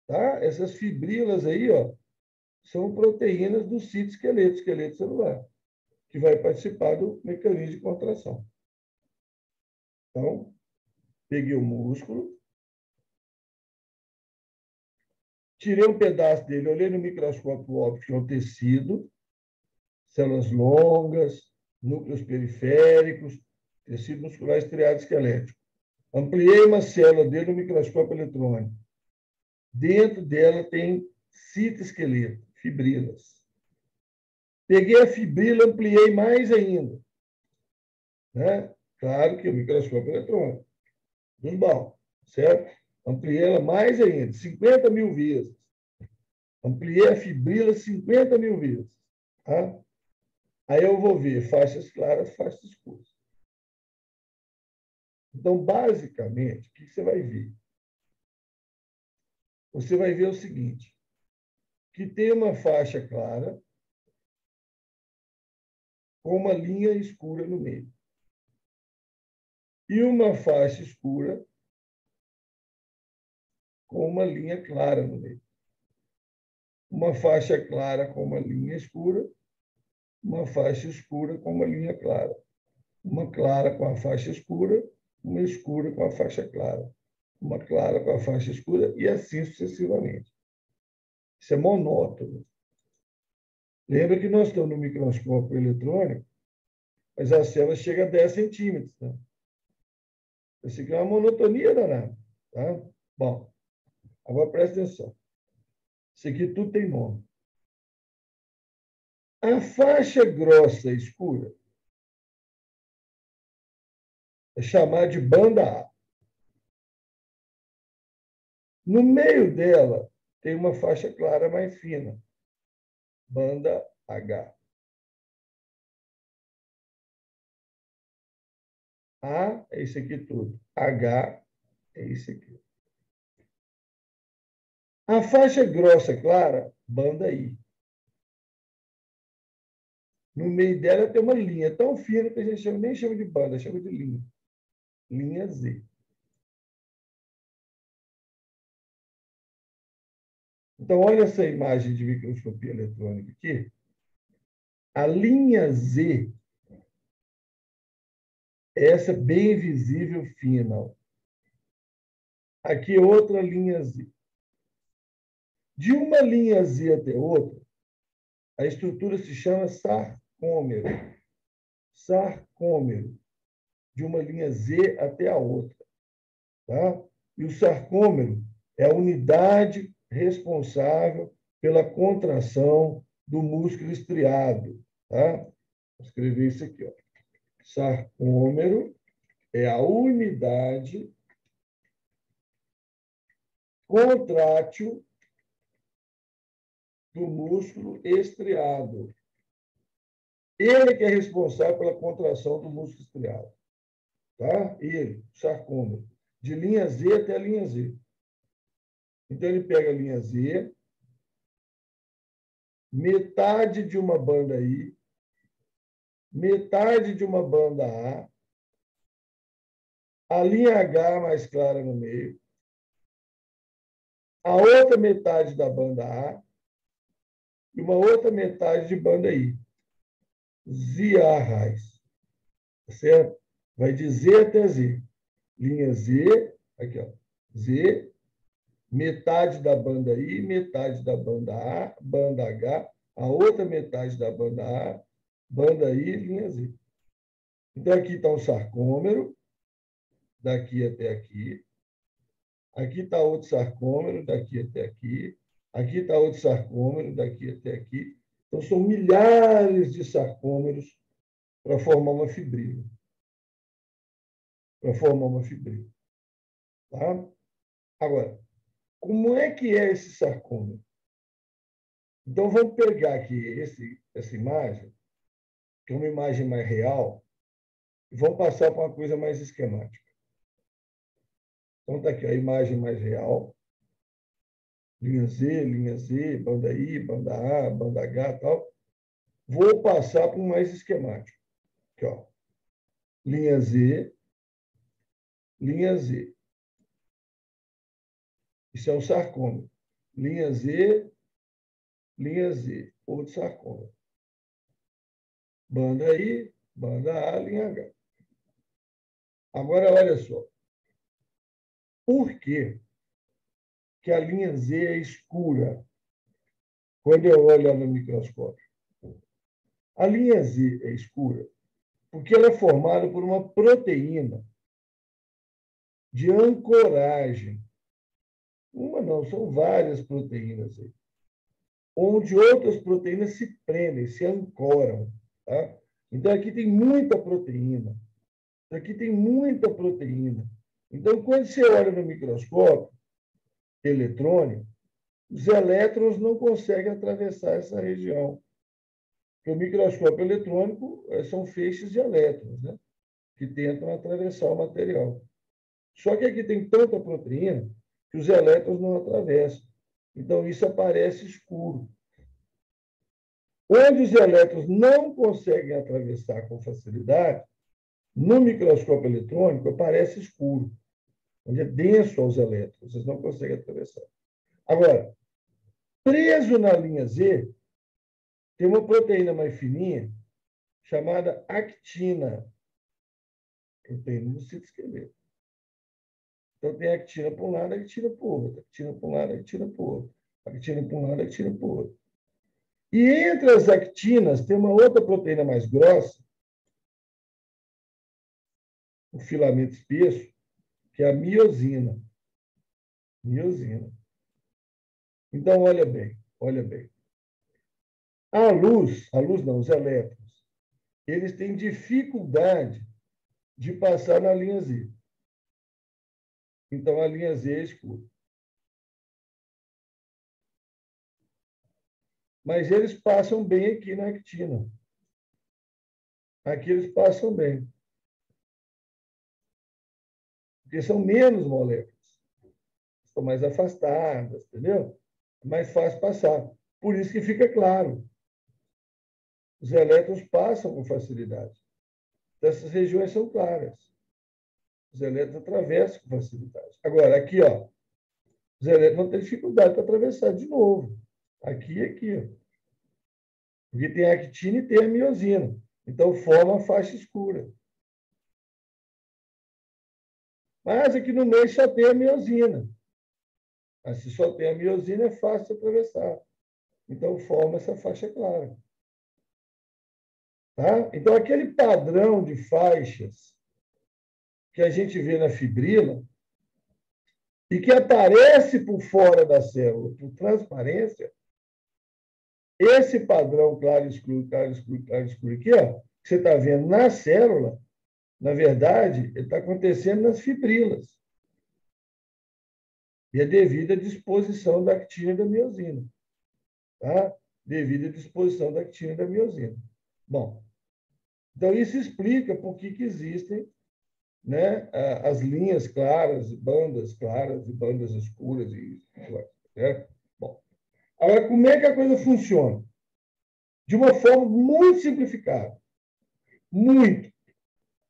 Tá? Essas fibrilas aí, ó, são proteínas do citoesqueleto, esqueleto celular, que vai participar do mecanismo de contração. Então, peguei o músculo, tirei um pedaço dele, olhei no microscópio óptico, é um tecido, células longas, núcleos periféricos, tecido muscular estriado esquelético. Ampliei uma célula dele no microscópio eletrônico. Dentro dela tem citoesqueleto, fibrilas. Peguei a fibrila, ampliei mais ainda. Né? Claro que o microscópio eletrônico. Tudo bom, certo? Ampliei ela mais ainda, 50 mil vezes. Ampliei a fibrila 50 mil vezes. Tá? Aí eu vou ver faixas claras, faixas escuras. Então, basicamente, o que você vai ver? Você vai ver o seguinte, que tem uma faixa clara com uma linha escura no meio. E uma faixa escura com uma linha clara no meio. Uma faixa clara com uma linha escura, uma faixa escura com uma linha clara. Uma clara com a faixa escura, uma escura com a faixa clara. Uma clara com a faixa escura e assim sucessivamente. Isso é monótono. Lembra que nós estamos no microscópio eletrônico, mas a célula chega a 10 centímetros. Né? Isso aqui é uma monotonia danada. Tá? Bom, agora presta atenção. Isso aqui tudo tem nome. A faixa grossa escura é chamada de banda A. No meio dela tem uma faixa clara mais fina, banda H. A é isso aqui tudo. H é isso aqui. A faixa grossa clara, banda I. No meio dela tem uma linha tão fina que a gente nem chama de banda, chama de linha. Linha Z. Então, olha essa imagem de microscopia eletrônica aqui. A linha Z, essa bem visível fina. Aqui outra linha Z. De uma linha Z até outra, a estrutura se chama sarcômero. Sarcômero. De uma linha Z até a outra. Tá? E o sarcômero é a unidade responsável pela contração do músculo estriado. Tá? Vou escrever isso aqui. Ó. Sarcômero é a unidade contrátil do músculo estriado. Ele que é responsável pela contração do músculo estriado. Tá? Ele, sarcômero. De linha Z até a linha Z. Então, ele pega a linha Z, metade de uma banda I, metade de uma banda a linha H mais clara no meio, a outra metade da banda A e uma outra metade de banda I. ZA raiz. Certo? Vai de Z até Z. Linha Z, aqui, ó. Z, metade da banda I, metade da banda A, banda H, a outra metade da banda A, banda I, linha Z. Então, aqui está um sarcômero, daqui até aqui. Aqui está outro sarcômero, daqui até aqui. Aqui está outro sarcômero, daqui até aqui. Então, são milhares de sarcômeros para formar uma fibrila. Para formar uma fibrila. Tá? Agora, como é que é esse sarcômero? Então, vamos pegar aqui essa imagem, que é uma imagem mais real, e vamos passar para uma coisa mais esquemática. Então, está aqui a imagem mais real. Linha Z, banda I, banda A, banda H e tal. Vou passar para um mais esquemático. Aqui, ó. Linha Z, linha Z. Isso é um sarcômero. Linha Z, outro sarcômero. Banda I, banda A, linha H. Agora, olha só. Por que a linha Z é escura quando eu olho no microscópio? A linha Z é escura porque ela é formada por uma proteína de ancoragem. Uma não, são várias proteínas aí. Onde outras proteínas se prendem, se ancoram. Tá? Então, aqui tem muita proteína. Aqui tem muita proteína. Então, quando você olha no microscópio eletrônico, os elétrons não conseguem atravessar essa região. Porque o microscópio eletrônico são feixes de elétrons, né? Que tentam atravessar o material. Só que aqui tem tanta proteína que os elétrons não atravessam. Então, isso aparece escuro. Onde os elétrons não conseguem atravessar com facilidade, no microscópio eletrônico aparece escuro, onde é denso aos elétrons, vocês não conseguem atravessar. Agora, preso na linha Z, tem uma proteína mais fininha chamada actina. Proteína do citoesqueleto. Então, tem actina para um lado, actina para o outro, actina para um lado, actina para o outro, actina para um lado, actina para o outro. E entre as actinas tem uma outra proteína mais grossa, o filamento espesso, que é a miosina. Miosina. Então, olha bem, olha bem. A luz não, os elétrons, eles têm dificuldade de passar na linha Z. Então, a linha Z é escura. Mas eles passam bem aqui na actina. Aqui eles passam bem. Porque são menos moléculas. Estão mais afastadas, entendeu? É mais fácil passar. Por isso que fica claro. Os elétrons passam com facilidade. Essas regiões são claras. Os elétrons atravessam com facilidade. Agora, aqui, ó, os elétrons vão ter dificuldade para atravessar de novo. Aqui e aqui. Ó. Porque tem a actina e tem a miosina. Então, forma a faixa escura. Mas aqui no meio só tem a miosina. Mas se só tem a miosina, é fácil de atravessar. Então, forma essa faixa clara. Tá? Então, aquele padrão de faixas que a gente vê na fibrila e que aparece por fora da célula, por transparência, esse padrão claro, escuro, claro, escuro, claro, escuro aqui, ó, que você está vendo na célula, na verdade, ele está acontecendo nas fibrilas. E é devido à disposição da actina e da miosina. Tá? Devido à disposição da actina e da miosina. Bom, então isso explica por que existem, né, as linhas claras e bandas escuras. Né? Bom, agora, como é que a coisa funciona? De uma forma muito simplificada. Muito.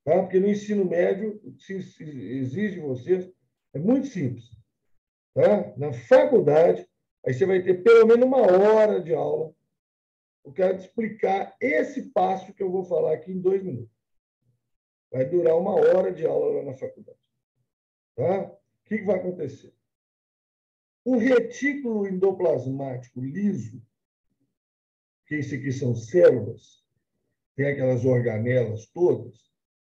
Tá? Porque no ensino médio, o que se exige de vocês é muito simples. Tá? Na faculdade, aí você vai ter pelo menos 1 hora de aula. Eu quero te explicar esse passo que eu vou falar aqui em 2 minutos. Vai durar 1 hora de aula lá na faculdade. Tá? O que vai acontecer? O retículo endoplasmático liso, que isso aqui são células, tem aquelas organelas todas,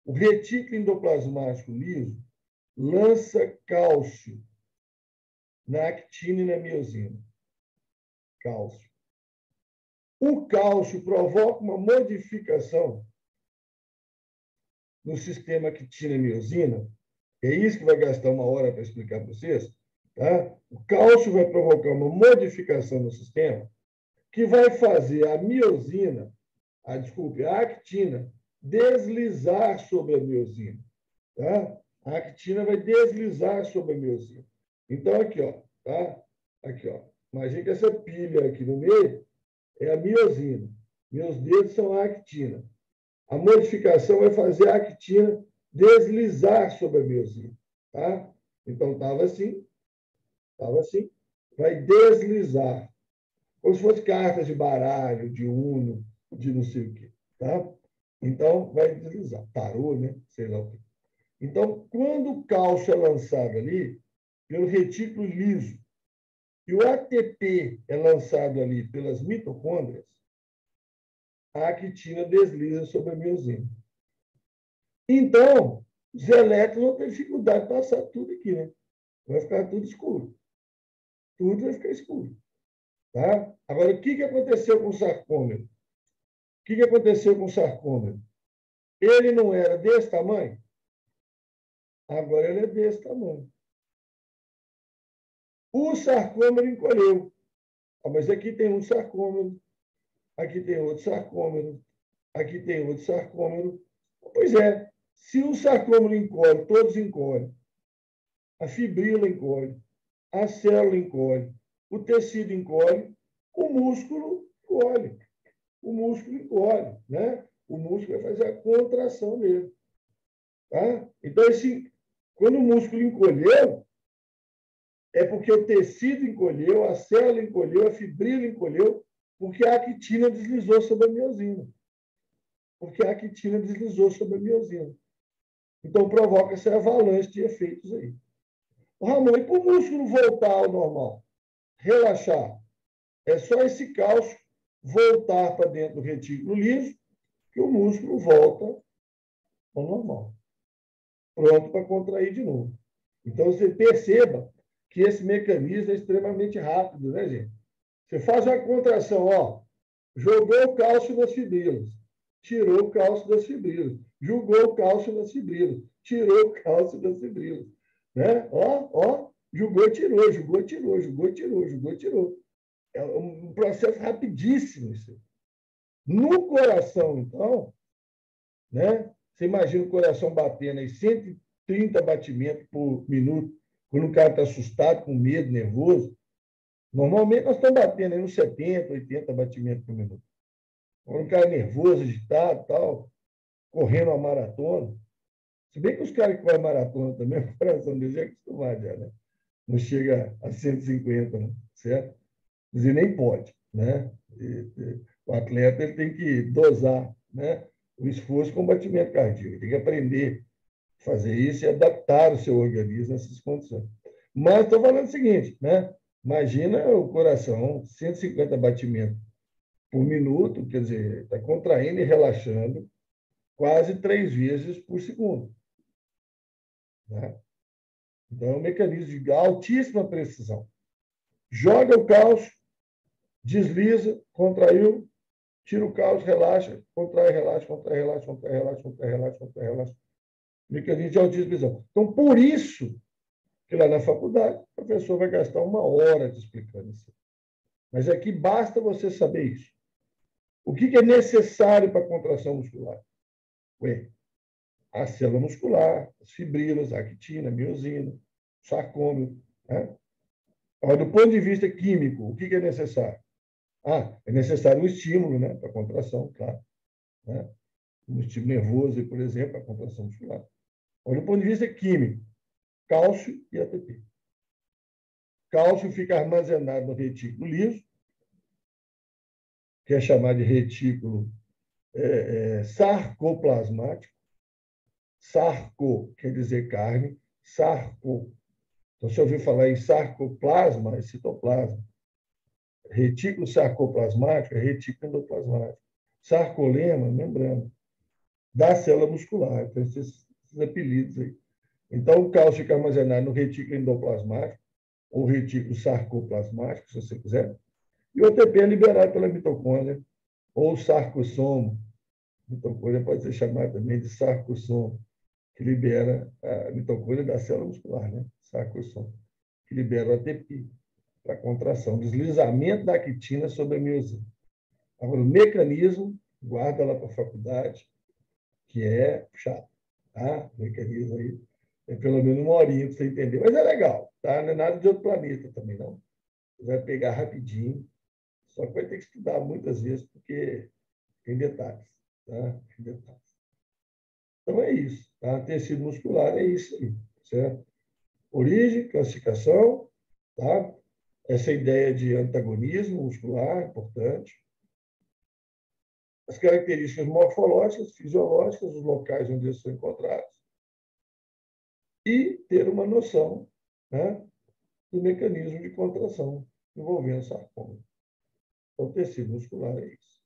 o retículo endoplasmático liso lança cálcio na actina e na miosina. Cálcio. O cálcio provoca uma modificação no sistema actina e miosina. É isso que vai gastar 1 hora para explicar para vocês. Tá? O cálcio vai provocar uma modificação no sistema que vai fazer a miosina, a actina, deslizar sobre a miosina. Tá? A actina vai deslizar sobre a miosina. Então, aqui, ó, tá? Aqui, ó. Imagina que essa pilha aqui no meio é a miosina. Meus dedos são a actina. A modificação vai fazer a actina deslizar sobre a miosina. Tá? Então, estava assim, vai deslizar. Como se fosse cartas de baralho, de uno, de não sei o quê. Tá? Então, vai deslizar. Tarô, né? Sei lá o quê. Então, quando o cálcio é lançado ali, pelo retículo liso, e o ATP é lançado ali pelas mitocôndrias, a actina desliza sobre a miosina. Então, os elétrons vão ter dificuldade de passar tudo aqui, né? Vai ficar tudo escuro. Tudo vai ficar escuro. Tá? Agora, o que aconteceu com o sarcômero? O que aconteceu com o sarcômero? Ele não era desse tamanho? Agora ele é desse tamanho. O sarcômero encolheu. Mas aqui tem um sarcômero, aqui tem outro sarcômero, aqui tem outro sarcômero. Pois é, se o sarcômero encolhe, todos encolhem. A fibrila encolhe, a célula encolhe, o tecido encolhe, o músculo encolhe. o músculo encolhe, né? O músculo vai fazer a contração dele. Tá? Então, quando o músculo encolheu, é porque o tecido encolheu, a célula encolheu, a fibrila encolheu, porque a actina deslizou sobre a miosina. Porque a actina deslizou sobre a miosina. Então, provoca essa avalanche de efeitos aí. Ramon, e para o músculo voltar ao normal? Relaxar. É só esse cálcio voltar para dentro do retículo liso que o músculo volta ao normal. Pronto para contrair de novo. Então, você perceba que esse mecanismo é extremamente rápido, né, gente? Você faz uma contração, ó, jogou o cálcio nas fibrilas, tirou o cálcio das fibrilas, jogou o cálcio nas fibrilas, tirou o cálcio das fibrilas, né? Ó, jogou, tirou, jogou, tirou, jogou, tirou, jogou, tirou. É um processo rapidíssimo isso. No coração, então, né? Você imagina o coração batendo aí 130 batimentos por minuto, quando o cara está assustado, com medo, nervoso. Normalmente nós estamos batendo aí uns 70, 80 batimentos por minuto. Quando o cara é nervoso, agitado, tal, correndo uma maratona. Se bem que os caras que fazem maratona também, o coração deles é acostumado já, né? Não chega a 150, né? Certo? Quer dizer, nem pode, né? O atleta ele tem que dosar, né? O esforço com o batimento cardíaco. Ele tem que aprender a fazer isso e adaptar o seu organismo nessas condições. Mas estou falando o seguinte, né? Imagina o coração, 150 batimentos por minuto, quer dizer, está contraindo e relaxando quase 3 vezes por segundo. Né? Então, é um mecanismo de altíssima precisão. Joga o cálcio, desliza, contraiu, tira o cálcio, relaxa, contrai, relaxa, contrai, relaxa, contrai, relaxa, contrai, relaxa, contrai, relaxa. Mecanismo de altíssima precisão. Então, por isso que lá na faculdade, o professor vai gastar 1 hora te explicando isso. Mas aqui basta você saber isso. O que é necessário para a contração muscular? Ué, a célula muscular, as fibrilas, a actina, a miosina, o sarcômero. Né? Agora, do ponto de vista químico, o que é necessário? É necessário um estímulo, né, para a contração, claro. Né? Um estímulo nervoso, por exemplo, a contração muscular. Agora, do ponto de vista químico, cálcio e ATP. Cálcio fica armazenado no retículo liso, que é chamado de retículo sarcoplasmático. Sarco quer dizer carne, sarco. Então, se ouviu falar em sarcoplasma, é citoplasma. Retículo sarcoplasmático é retículo endoplasmático. Sarcolema, membrana. Da célula muscular. Então, esses apelidos aí. Então, o cálcio fica armazenado no retículo endoplasmático, ou retículo sarcoplasmático, se você quiser. E o ATP é liberado pela mitocôndria, ou sarcossomo. Mitocôndria pode ser chamada também de sarcossomo, que libera a mitocôndria da célula muscular, né? Sarcossomo, que libera o ATP para a contração, deslizamento da actina sobre a miosina. Agora, o mecanismo, guarda lá para a faculdade, que é chato, tá? O mecanismo aí é pelo menos 1 horinha para você entender, mas é legal, tá? Não é nada de outro planeta também, não. Você vai pegar rapidinho, só que vai ter que estudar muitas vezes, porque tem detalhes, tá? Tem detalhes. Então, é isso. Tá? Tecido muscular é isso aí, certo? Origem, classificação, tá? Essa ideia de antagonismo muscular, importante. As características morfológicas, fisiológicas, os locais onde eles são encontrados. E ter uma noção, né, do mecanismo de contração envolvendo sarcoma. Então, tecido muscular é isso.